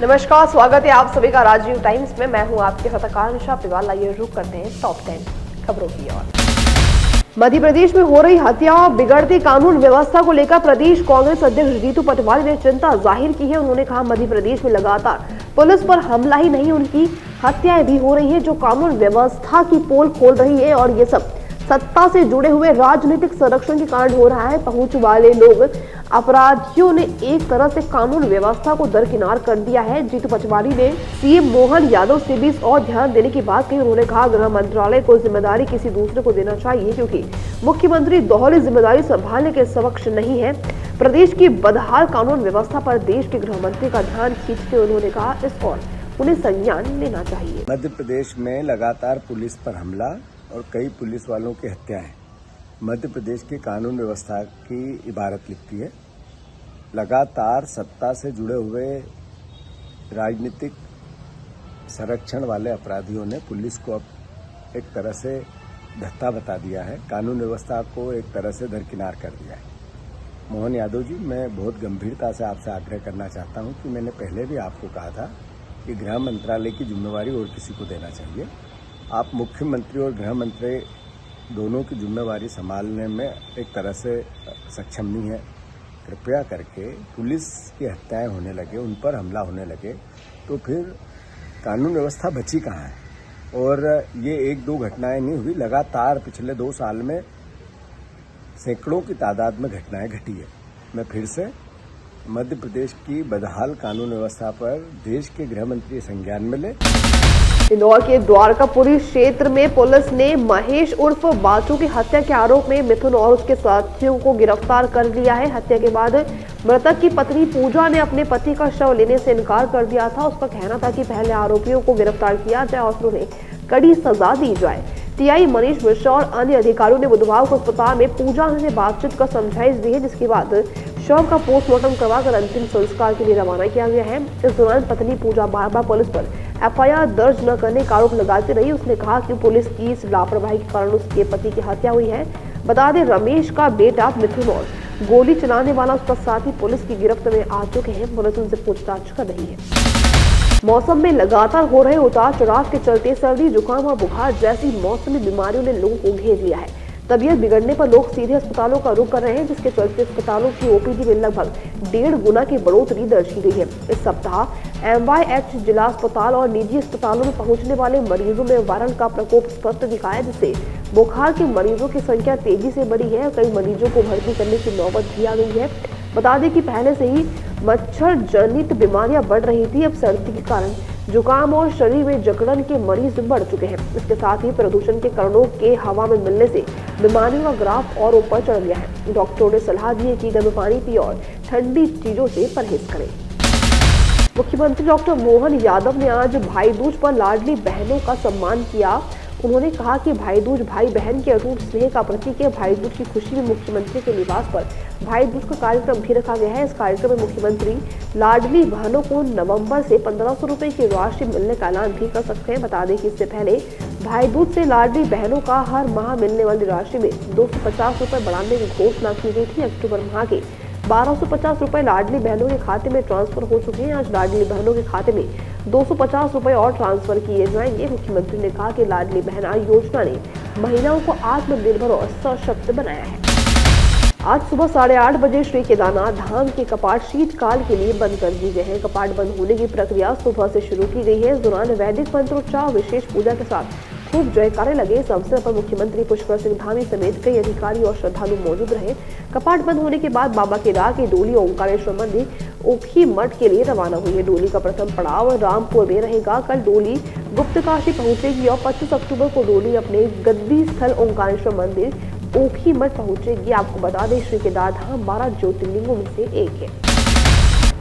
नमस्कार, स्वागत है आप सभी का राजीव टाइम्स में। मैं हूं आपके साथ आकांक्षा पिवाल। आइए रुक करते हैं टॉप 10 खबरों की ओर। मध्य प्रदेश में हो रही हत्या और बिगड़ती कानून व्यवस्था को लेकर प्रदेश कांग्रेस अध्यक्ष जीतू पटवारी ने चिंता जाहिर की है। उन्होंने कहा, मध्य प्रदेश में लगातार पुलिस पर हमला ही नहीं, उनकी हत्याएं भी हो रही है, जो कानून व्यवस्था की पोल खोल रही है। और ये सब सत्ता से जुड़े हुए राजनीतिक संरक्षण के कारण हो रहा है। पहुंच वाले लोग अपराधियों ने एक तरह से कानून व्यवस्था को दरकिनार कर दिया है। जीतू पटवारी ने सीएम मोहन यादव से भी इस और ध्यान देने की बात कही। उन्होंने कहा, गृह मंत्रालय को जिम्मेदारी किसी दूसरे को देना चाहिए, क्योंकि मुख्यमंत्री दोहरी जिम्मेदारी संभालने के समक्ष नहीं है। प्रदेश की बदहाल कानून व्यवस्था पर देश के गृह मंत्री का ध्यान खींचते उन्होंने कहा, इस और उन्हें संज्ञान लेना चाहिए। मध्य प्रदेश में लगातार पुलिस पर हमला और कई पुलिस वालों की हत्याएं मध्य प्रदेश की कानून व्यवस्था की इबारत लिखती है। लगातार सत्ता से जुड़े हुए राजनीतिक संरक्षण वाले अपराधियों ने पुलिस को अब एक तरह से धत्ता बता दिया है, कानून व्यवस्था को एक तरह से दरकिनार कर दिया है। मोहन यादव जी, मैं बहुत गंभीरता से आपसे आग्रह करना चाहता हूं कि मैंने पहले भी आपको कहा था कि गृह मंत्रालय की जिम्मेवारी और किसी को देना चाहिए। आप मुख्यमंत्री और गृह मंत्री दोनों की जिम्मेवारी संभालने में एक तरह से सक्षम नहीं है। कृपया करके पुलिस की हत्याएं होने लगे, उन पर हमला होने लगे, तो फिर कानून व्यवस्था बची कहाँ है। और ये एक दो घटनाएं नहीं हुई, लगातार पिछले 2 साल में सैकड़ों की तादाद में घटनाएं घटी है। मैं फिर से मध्य प्रदेश की बदहाल कानून व्यवस्था पर देश के गृह मंत्री संज्ञान में ले। इंदौर के द्वारकापुरी क्षेत्र में पुलिस ने महेश उर्फ बाचू की हत्या के आरोप में मिथुन और उसके साथियों को गिरफ्तार कर लिया है। हत्या के बाद मृतक की पत्नी पूजा ने अपने पति का शव लेने से इनकार कर दिया था। उसका कहना था कि पहले आरोपियों को गिरफ्तार किया जाए और उन्हें कड़ी सजा दी जाए। टीआई मनीष मिश्रा और अन्य अधिकारियों ने बुधवार को अस्पताल में पूजा से बातचीत का समझाइश दी है, जिसके बाद शव का पोस्टमार्टम करवाकर अंतिम संस्कार के लिए रवाना किया गया है। इस दौरान पत्नी पूजा बार बार पुलिस पर एफआईआर दर्ज न करने का आरोप लगाती रही। उसने कहा कि पुलिस की इस लापरवाही के कारण उसके पति की हत्या हुई है। बता दें, रमेश का बेटा मिथुन और गोली चलाने वाला उसका साथी पुलिस की गिरफ्त में आ चुके हैं। पुलिस उनसे पूछताछ कर रही है। मौसम में लगातार हो रहे उतार चढ़ाव के चलते सर्दी, जुकाम और बुखार जैसी मौसमी बीमारियों ने लोगों को घेर लिया है। तबीयत बिगड़ने पर लोग सीधे अस्पतालों का रुख कर रहे हैं, जिसके चलते अस्पतालों की ओपीडी में लगभग 1.5 गुना की बढ़ोतरी दर्ज की गई है। इस सप्ताह एमवाईएच जिला अस्पताल और निजी अस्पतालों में पहुंचने वाले मरीजों में वायरल का प्रकोप स्पष्ट दिखा है, जिससे बुखार के मरीजों की संख्या तेजी से बढ़ी है। कई मरीजों को भर्ती करने की नौबत भी आ गई है। बता दें कि पहले से ही मच्छर जनित बीमारियां बढ़ रही थी। अब सर्दी के कारण जुकाम और शरीर में जकड़न के मरीज बढ़ चुके हैं। इसके साथ ही प्रदूषण के कारणों के हवा में मिलने से बीमारियों का ग्राफ और ऊपर चढ़ गया है। डॉक्टरों ने सलाह दी है कि गर्म पानी पिए और ठंडी चीजों से परहेज करें। मुख्यमंत्री डॉक्टर मोहन यादव ने आज भाई दूज पर लाडली बहनों का सम्मान किया। उन्होंने कहा कि भाई दूज भाई बहन के अटूट स्नेह का प्रतीक है। भाई दूज की खुशी में मुख्यमंत्री के निवास पर भाई दूज का कार्यक्रम भी रखा गया है। इस कार्यक्रम में मुख्यमंत्री लाडली बहनों को नवंबर से 1500 रुपए की राशि मिलने का ऐलान भी कर सकते हैं। बता दें कि इससे पहले भाई दूज से लाडली बहनों का हर माह मिलने वाली राशि में 250 रुपए बढ़ाने की घोषणा की गई थी। अक्टूबर माह के 1250 रुपए लाडली बहनों के खाते में ट्रांसफर हो चुके हैं। आज लाडली बहनों के खाते में 250 रुपए और ट्रांसफर किए जाएंगे। मुख्यमंत्री ने कहा कि लाडली बहना योजना ने महिलाओं को आत्मनिर्भर और सशक्त बनाया है। आज सुबह 8:30 बजे श्री केदारनाथ धाम के कपाट शीतकाल के लिए बंद कर दिए गए हैं। कपाट बंद होने की प्रक्रिया सुबह से शुरू की गई है। इस दौरान वैदिक मंत्रोच्चार, विशेष पूजा के साथ खूब जयकारे लगे। इस अवसर पर मुख्यमंत्री पुष्कर सिंह धामी समेत कई अधिकारी और श्रद्धालु मौजूद रहे। कपाट बंद होने के बाद बाबा केदार की डोली ओंकारेश्वर मंदिर ओखी मठ के लिए रवाना हुई है। डोली का प्रथम पड़ाव रामपुर में रहेगा। कल डोली गुप्तकाशी पहुंचेगी और 25 अक्टूबर को डोली अपने गद्दी स्थल ओंकारेश्वर मंदिर ओखी मठ पहुंचेगी। आपको बता दें, श्री केदार धाम 12 ज्योतिर्लिंगों में से एक है।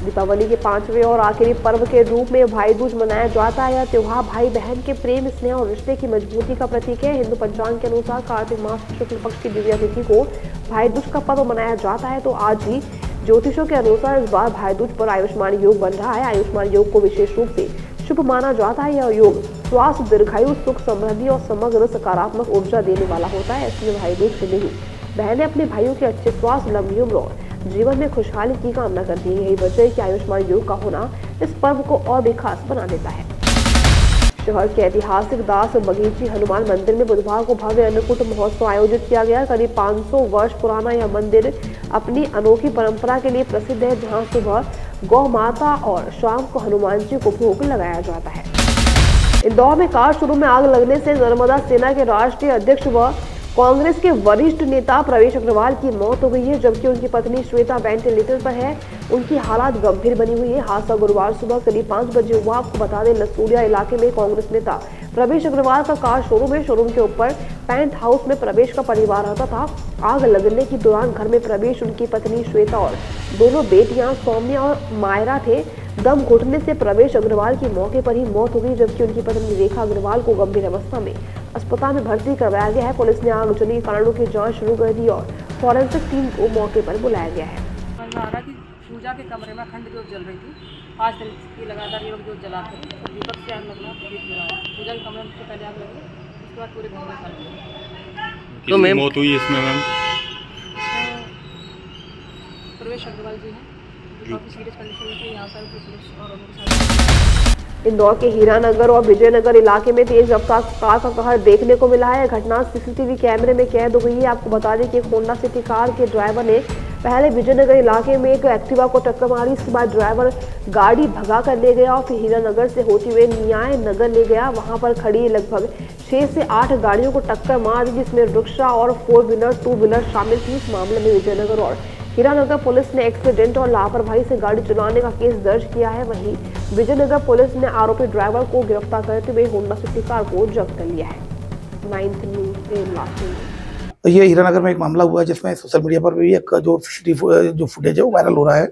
दीपावली के 5वें और आखिरी पर्व के रूप में भाई दूज मनाया जाता है। यह त्योहार भाई बहन के प्रेम, स्नेह और रिश्ते की मजबूती का प्रतीक है। हिंदू पंचांग के अनुसार कार्तिक मास शुक्ल पक्ष की दिव्या तिथि को भाई दूज का पर्व मनाया जाता है। तो आज ही ज्योतिषों के अनुसार इस बार भाई दूज पर आयुष्मान योग बन रहा है। आयुष्मान योग को विशेष रूप से शुभ माना जाता है। यह योग स्वास्थ्य, दीर्घायु, सुख, समृद्धि और समग्र सकारात्मक ऊर्जा देने वाला होता है। इसलिए भाई दूज के दिन बहनें अपने भाइयों के अच्छे स्वास्थ्य, लंबी उम्र और जीवन में खुशहाली की कामना करती है। यही वजह है कि आयुष्मान योग का होना इस पर्व को और भी खास बना देता है। शहर के ऐतिहासिक दास बगीची हनुमान मंदिर में बुधवार को भव्य अन्नकूट महोत्सव आयोजित किया गया। करीब 500 वर्ष पुराना यह मंदिर अपनी अनोखी परंपरा के लिए प्रसिद्ध है, जहां सुबह गौ माता और शाम को हनुमान जी को भोग लगाया जाता है। इंदौर में कार शोरूम में आग लगने से नर्मदा सेना के राष्ट्रीय अध्यक्ष व कांग्रेस के वरिष्ठ नेता प्रवेश अग्रवाल की मौत हो गई है, जबकि उनकी पत्नी श्वेता वेंटिलेटर पर है। उनकी हालत गंभीर बनी हुई है। हादसा गुरुवार सुबह करीब 5 बजे हुआ। आपको बता दें, लसूड़िया इलाके में कांग्रेस नेता प्रवेश अग्रवाल का कार शोरूम है। शोरूम के ऊपर पेंट हाउस में प्रवेश का परिवार रहता था। आग लगने के दौरान घर में प्रवेश, उनकी पत्नी श्वेता और दोनों बेटियां सौम्या और मायरा थे। दम घुटने से प्रवेश अग्रवाल की मौके पर ही मौत हो गई, जबकि उनकी पत्नी रेखा अग्रवाल को गंभीर अवस्था में अस्पताल में भर्ती करवाया गया है। पुलिस ने आगजनी कारणों की जांच शुरू कर दी और फॉरेंसिक टीम को मौके पर बुलाया गया है। पूजा के कमरे में अखंड ज्योत जल रही थी। 5 दिन की लगातार ये लोग ज्योत जलाते थे। दीपक से आग लगना प्रदीप में रहा। पूजा के कमरे में सबसे पहले आग लगी, उसके बाद पूरे घर में फैल गई। तो मैम मौत हुई इसमें मैम? प्रवेश अग्रवाल जी हैं, जो काफ़ी सीरियस कंडीशन में थे। यहाँ पर पुलिस और उनके साथ इंदौर के हीरानगर और विजयनगर इलाके में तेज रफ्तार कार का कहर देखने को मिला है। घटना सीसीटीवी कैमरे में कैद हो गई है। आपको बता दें कि एक होंडा सिटी कार के ड्राइवर ने पहले विजयनगर इलाके में एक एक्टिवा को टक्कर मारी। इसके बाद ड्राइवर गाड़ी भगा कर ले गया और फिर हीरानगर से होते हुए न्याय नगर ले गया। वहां पर खड़ी लगभग 6 से 8 गाड़ियों को टक्कर मार दी, जिसमें रिक्शा और 4 व्हीलर 2 व्हीलर शामिल थी। इस मामले में विजयनगर और हीरानगर पुलिस ने एक्सीडेंट और लापरवाही से गाड़ी चलाने का केस दर्ज किया है। वहीं विजयनगर पुलिस ने आरोपी ड्राइवर को गिरफ्तार करते हुए होंडा सिटी कार को जब्त कर लिया है। 9th न्यूज़ से लास्ट। ये हीरानगर में एक मामला हुआ है, जिसमें सोशल मीडिया पर भी एक जो सीसीटीवी जो फुटेज है वो वायरल हो रहा है।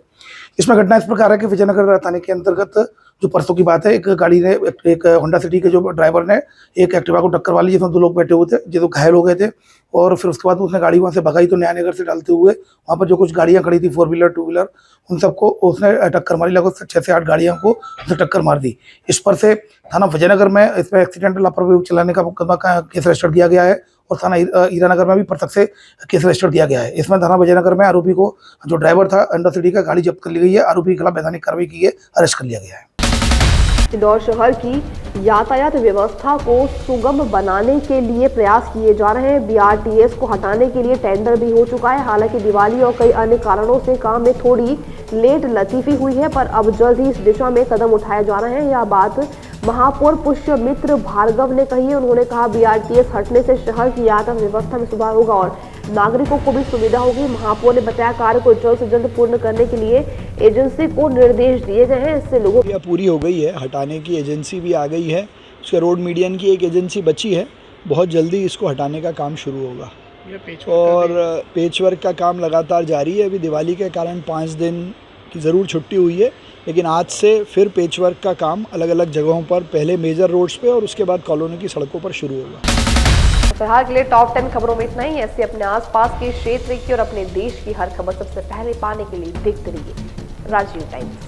इसमें घटना इस प्रकार है कि विजयनगर थाने के अंतर्गत जो परसों की बात है, एक गाड़ी ने एक होंडा सिटी के जो ड्राइवर ने एक एक्टिवा को टक्कर वाली, जिसमें 2 लोग बैठे हुए थे, जो घायल हो गए थे। और फिर उसके बाद उसने गाड़ी वहाँ से भगाई, तो न्याय नगर से डालते हुए वहाँ पर जो कुछ गाड़ियाँ खड़ी थी 4 व्हीलर 2 व्हीलर, उन सबको उसने टक्कर मारी। लगभग 6 से 8 गाड़ियों को उसने टक्कर मार दी। इस पर से थाना विजयनगर में इसमें एक्सीडेंट लापरवाही चलाने का मुकदमा का केस रजिस्टर किया गया है और थाना हीरानगर में भी परतक से केस रजिस्टर किया गया है। इसमें थाना विजयनगर में आरोपी को, जो ड्राइवर था, होंडा सिटी का, गाड़ी जब्त कर ली गई है। आरोपी के खिलाफ वैधानिक कार्रवाई की है, अरेस्ट कर लिया गया है। इंदौर शहर की यातायात व्यवस्था को सुगम बनाने के लिए प्रयास किए जा रहे हैं। बीआरटीएस को हटाने के लिए टेंडर भी हो चुका है। हालांकि दिवाली और कई अन्य कारणों से काम में थोड़ी लेट लतीफी हुई है, पर अब जल्द ही इस दिशा में कदम उठाए जा रहे हैं। यह बात महापौर पुष्यमित्र भार्गव ने कही है। उन्होंने कहा, बीआरटीएस हटने से शहर की यातायात व्यवस्था में सुधार होगा और नागरिकों को भी सुविधा होगी। महापौर ने बताया, कार्य को जल्द से जल्द पूर्ण करने के लिए एजेंसी को निर्देश दिए गए हैं। इससे लोगों पूरी हो गई है, हटाने की एजेंसी भी आ गई है। उसके रोड मीडियन की एक एजेंसी बची है, बहुत जल्दी इसको हटाने का काम शुरू होगा। और पेचवर्क का काम लगातार जारी है। अभी दिवाली के कारण 5 दिन की ज़रूर छुट्टी हुई है, लेकिन आज से फिर पेचवर्क का काम अलग अलग जगहों पर, पहले मेजर रोड्स पे और उसके बाद कॉलोनी की सड़कों पर शुरू होगा। फिलहाल के लिए टॉप 10 खबरों में इतना ही। ऐसे अपने आसपास के क्षेत्र की और अपने देश की हर खबर सबसे पहले पाने के लिए देखते रहिए राजीव टाइम्स।